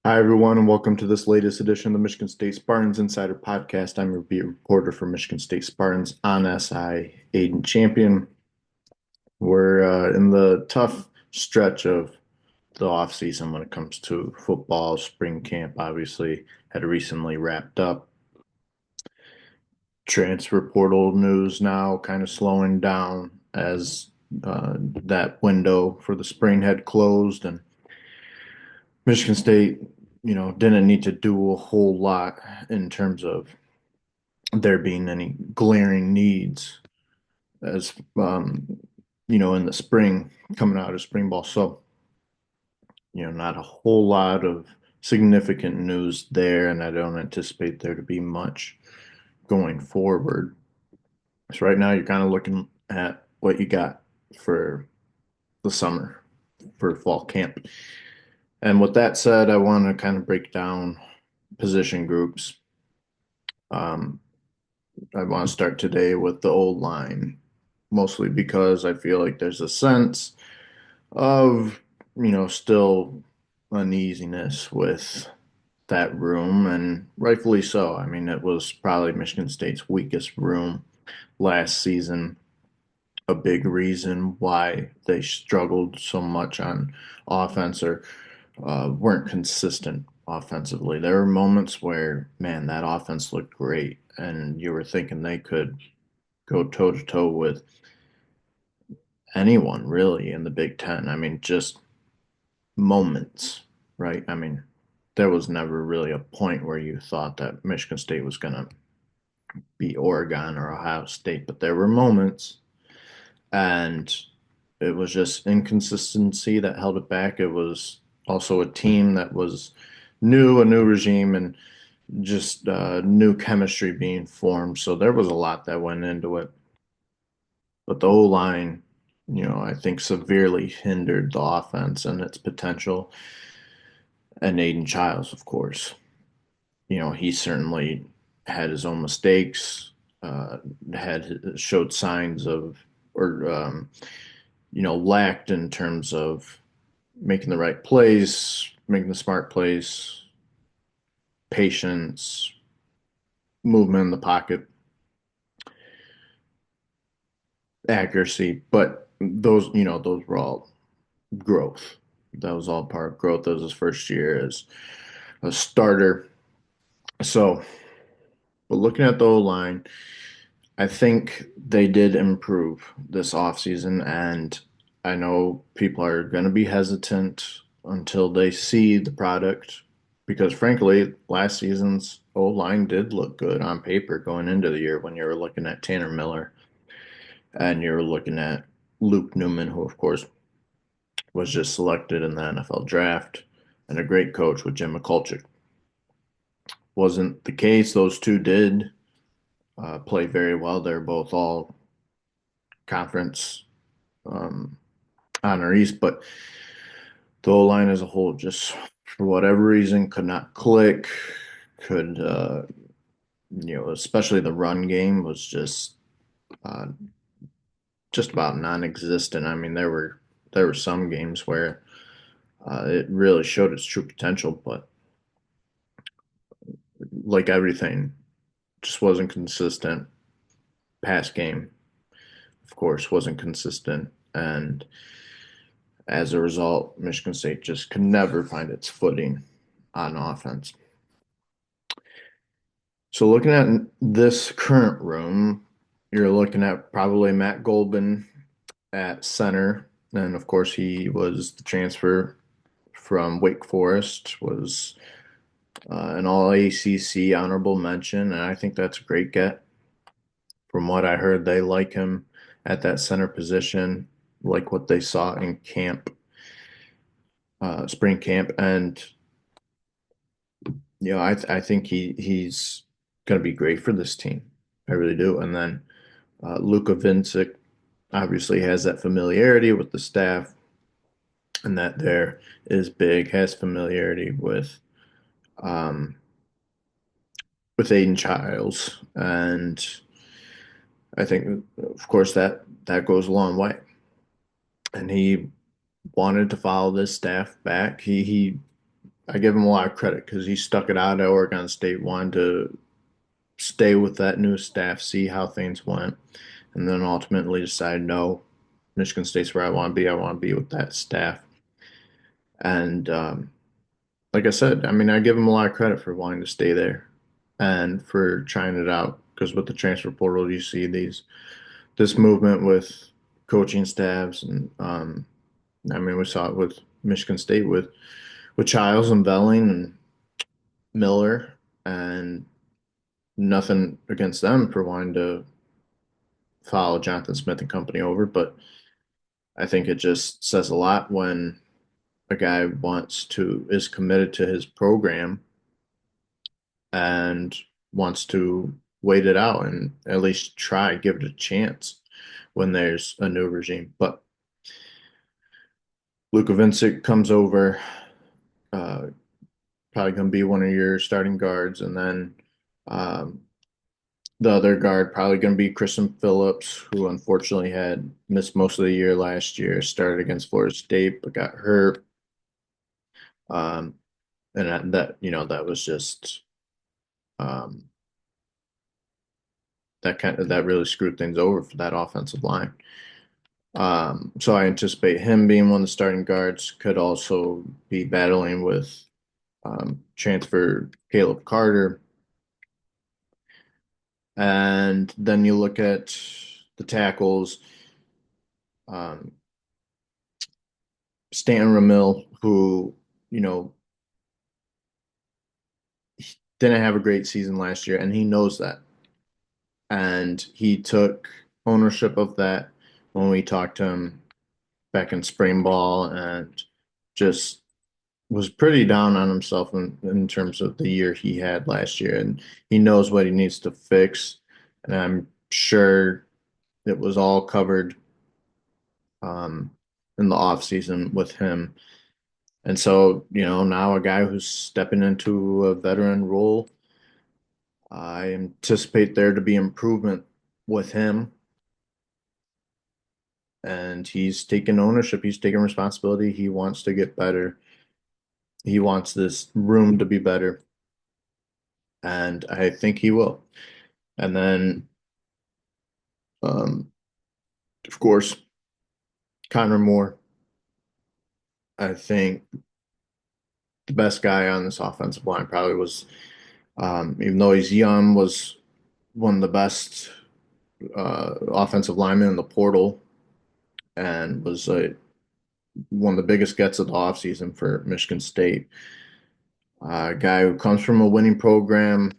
Hi, everyone, and welcome to this latest edition of the Michigan State Spartans Insider Podcast. I'm your beat reporter for Michigan State Spartans on SI, Aiden Champion. We're in the tough stretch of the offseason when it comes to football. Spring camp obviously had recently wrapped up. Transfer portal news now kind of slowing down as that window for the spring had closed, and Michigan State, didn't need to do a whole lot in terms of there being any glaring needs as in the spring coming out of spring ball. So, not a whole lot of significant news there, and I don't anticipate there to be much going forward. So right now you're kind of looking at what you got for the summer for fall camp. And with that said, I want to kind of break down position groups. Um, I want to start today with the old line, mostly because I feel like there's a sense of, still uneasiness with that room, and rightfully so. I mean, it was probably Michigan State's weakest room last season, a big reason why they struggled so much on offense or weren't consistent offensively. There were moments where, man, that offense looked great, and you were thinking they could go toe to toe with anyone really in the Big Ten. I mean, just moments, right? I mean, there was never really a point where you thought that Michigan State was going to beat Oregon or Ohio State, but there were moments, and it was just inconsistency that held it back. It was also a team that was new, a new regime, and just new chemistry being formed. So there was a lot that went into it. But the O line, I think severely hindered the offense and its potential. And Aiden Childs, of course, he certainly had his own mistakes, had showed signs of, or lacked in terms of making the right plays, making the smart plays, patience, movement in the pocket, accuracy. But those were all growth. That was all part of growth. That was his first year as a starter. So, but looking at the O line, I think they did improve this offseason, and I know people are going to be hesitant until they see the product because, frankly, last season's O line did look good on paper going into the year when you were looking at Tanner Miller and you were looking at Luke Newman, who, of course, was just selected in the NFL draft, and a great coach with Jim McCullough. Wasn't the case. Those two did play very well. They're both all conference um, honorees, but the O line as a whole, just for whatever reason, could not click. Could especially the run game was uh, just about non-existent. I mean, there were some games where it really showed its true potential, but like everything, just wasn't consistent. Pass game, of course, wasn't consistent, and as a result, Michigan State just could never find its footing on offense. So looking at this current room, you're looking at probably Matt Golbin at center. And of course, he was the transfer from Wake Forest, was an all ACC honorable mention. And I think that's a great get. From what I heard, they like him at that center position, like what they saw in camp, spring camp. And I think he's going to be great for this team. I really do. And then Luka Vincic obviously has that familiarity with the staff, and that there is big, has familiarity um, with Aiden Childs, and I think, of course, that goes a long way. And he wanted to follow this staff back. He I give him a lot of credit because he stuck it out at Oregon State, wanted to stay with that new staff, see how things went, and then ultimately decided, no, Michigan State's where I want to be. I want to be with that staff. And like I said, I mean, I give him a lot of credit for wanting to stay there and for trying it out. Because with the transfer portal, you see this movement with coaching staffs, and I mean, we saw it with Michigan State with Childs and Velling and Miller, and nothing against them for wanting to follow Jonathan Smith and company over, but I think it just says a lot when a guy is committed to his program and wants to wait it out and at least try, give it a chance when there's a new regime. But Luka Vincic comes over, uh, probably going to be one of your starting guards, and then um, the other guard probably going to be Kristen Phillips, who unfortunately had missed most of the year last year. Started against Florida State, but got hurt. Um, and that was just um, that really screwed things over for that offensive line. So I anticipate him being one of the starting guards. Could also be battling with transfer Caleb Carter. And then you look at the tackles, um, Stanton Ramil, who, you know, didn't have a great season last year, and he knows that. And he took ownership of that when we talked to him back in spring ball and just was pretty down on himself in terms of the year he had last year. And he knows what he needs to fix. And I'm sure it was all covered um, in the off season with him. And so, now a guy who's stepping into a veteran role, I anticipate there to be improvement with him. And he's taking ownership, he's taking responsibility. He wants to get better. He wants this room to be better. And I think he will. And then, um, of course, Connor Moore, I think the best guy on this offensive line probably was, even though he's young, was one of the best offensive linemen in the portal and was one of the biggest gets of the offseason for Michigan State. A guy who comes from a winning program,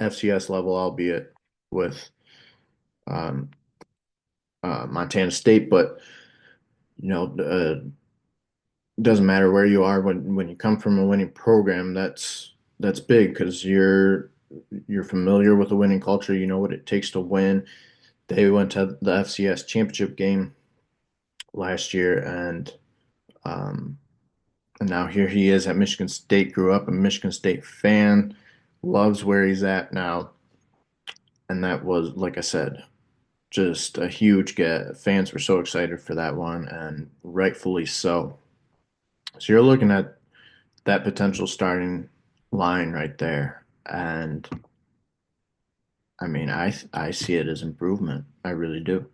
FCS level, albeit with um, Montana State, but it doesn't matter where you are when you come from a winning program. That's big because you're familiar with the winning culture. You know what it takes to win. They went to the FCS championship game last year, um, and now here he is at Michigan State. Grew up a Michigan State fan, loves where he's at now, and that was, like I said, just a huge get. Fans were so excited for that one, and rightfully so. So you're looking at that potential starting line right there, and I mean, I see it as improvement. I really do.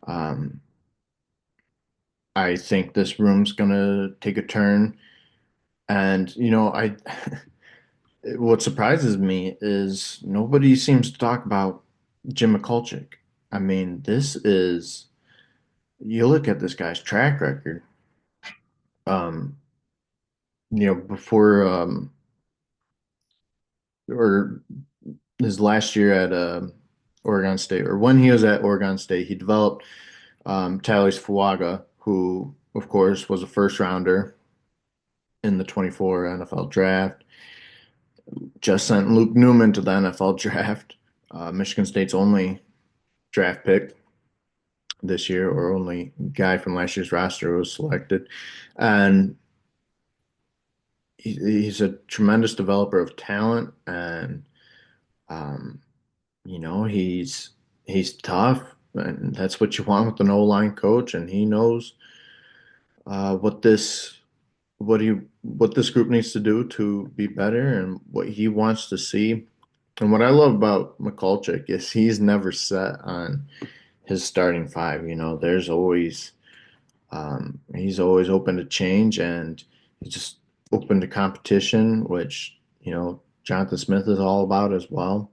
Um, I think this room's gonna take a turn, and I what surprises me is nobody seems to talk about Jim McCulloch. I mean, this is you look at this guy's track record. Um, before or his last year at Oregon State, or when he was at Oregon State, he developed Talis Fuaga, who, of course, was a first rounder in the 24 NFL draft. Just sent Luke Newman to the NFL draft, Michigan State's only draft pick this year, or only guy from last year's roster was selected. And he's a tremendous developer of talent, and um, he's tough, and that's what you want with an O line coach, and he knows what this what this group needs to do to be better and what he wants to see. And what I love about McCulloch is he's never set on his starting five. He's always open to change, and he's just open to competition, which Jonathan Smith is all about as well.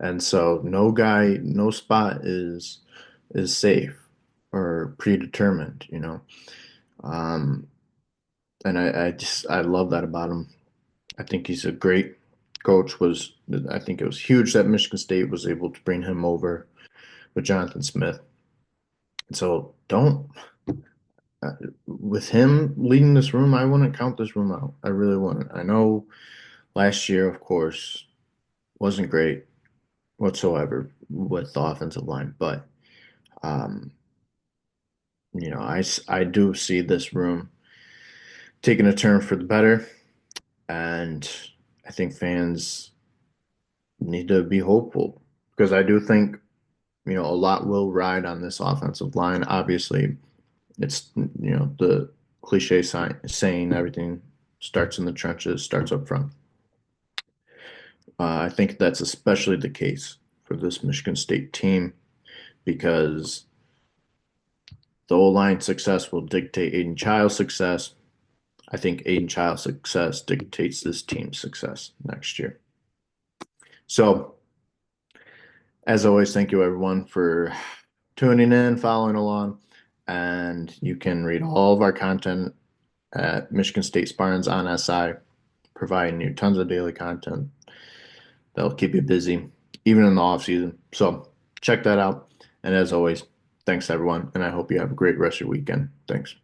And so no spot is safe or predetermined. Um, and I love that about him. I think he's a great coach. I think it was huge that Michigan State was able to bring him over with Jonathan Smith. So don't with him leading this room, I wouldn't count this room out. I really wouldn't. I know last year, of course, wasn't great whatsoever with the offensive line, but um, I do see this room taking a turn for the better, and I think fans need to be hopeful because I do think a lot will ride on this offensive line. Obviously, it's the saying everything starts in the trenches, starts up front. I think that's especially the case for this Michigan State team because the O-line success will dictate Aiden Child's success. I think Aiden Child's success dictates this team's success next year. So, as always, thank you everyone for tuning in, following along, and you can read all of our content at Michigan State Spartans on SI, providing you tons of daily content that'll keep you busy, even in the off season. So check that out. And as always, thanks everyone, and I hope you have a great rest of your weekend. Thanks.